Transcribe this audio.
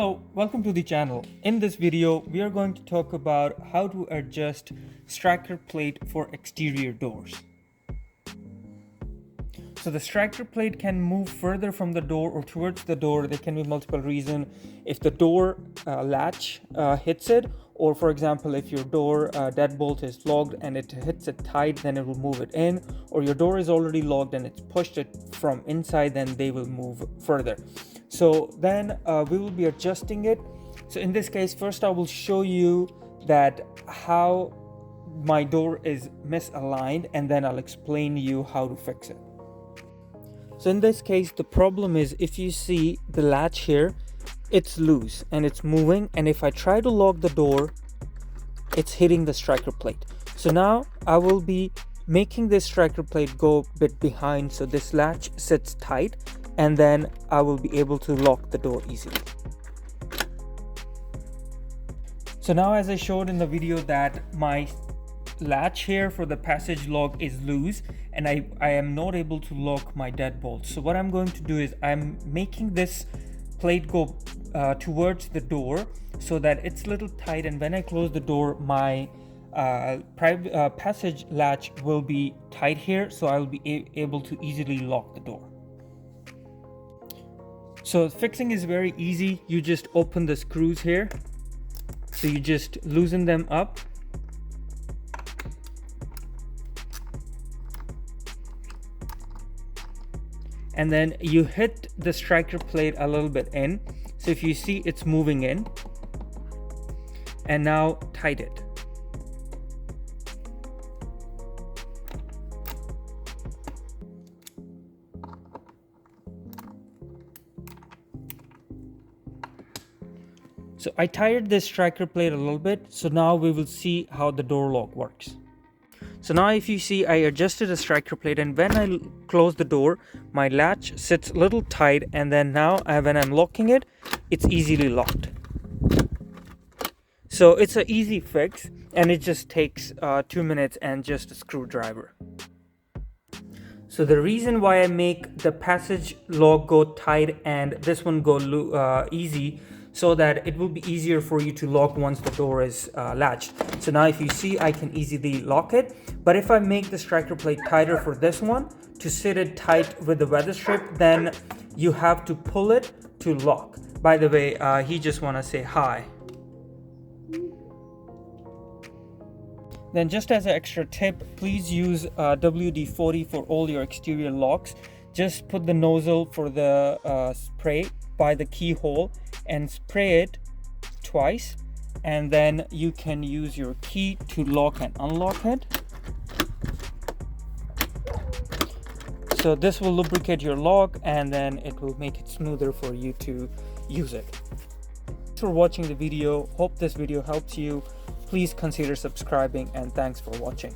Hello, welcome to the channel. In this video, we are going to talk about how to adjust striker plate for exterior doors. So the striker plate can move further from the door or towards the door. There can be multiple reasons. If the door latch hits it, or for example, if your door deadbolt is locked and it hits it tight, then it will move it in, or your door is already locked and it's pushed it from inside, then they will move further. So then we will be adjusting it. So in this case, first I will show you that how my door is misaligned, and then I'll explain to you how to fix it. So in this case, the problem is, if you see the latch here, it's loose and it's moving, and if I try to lock the door, it's hitting the striker plate. So now I will be making this striker plate go a bit behind so this latch sits tight, and then I will be able to lock the door easily. So now, as I showed in the video, that my latch here for the passage lock is loose and I am not able to lock my deadbolt. So what I'm going to do is I'm making this plate go towards the door so that it's a little tight, and when I close the door, my passage latch will be tight here, so I'll be able to easily lock the door. So fixing is very easy. You just open the screws here, so you just loosen them up, and then you hit the striker plate a little bit in. So if you see, it's moving in, and now tight it. So I tightened this striker plate a little bit, so now we will see how the door lock works. So now if you see, I adjusted the striker plate, and when I close the door, my latch sits a little tight, and then now when I'm locking it, it's easily locked. So it's an easy fix, and it just takes 2 minutes and just a screwdriver. So the reason why I make the passage lock go tight and this one go easy, so that it will be easier for you to lock once the door is latched. So now if you see, I can easily lock it. But if I make the striker plate tighter for this one to sit it tight with the weather strip, then you have to pull it to lock. By the way, he just want to say hi. Then just as an extra tip, please use WD40 for all your exterior locks. Just put the nozzle for the spray by the keyhole and spray it twice, and then you can use your key to lock and unlock it. So this will lubricate your lock, and then it will make it smoother for you to use it. Thanks for watching the video. Hope this video helps you. Please consider subscribing, and thanks for watching.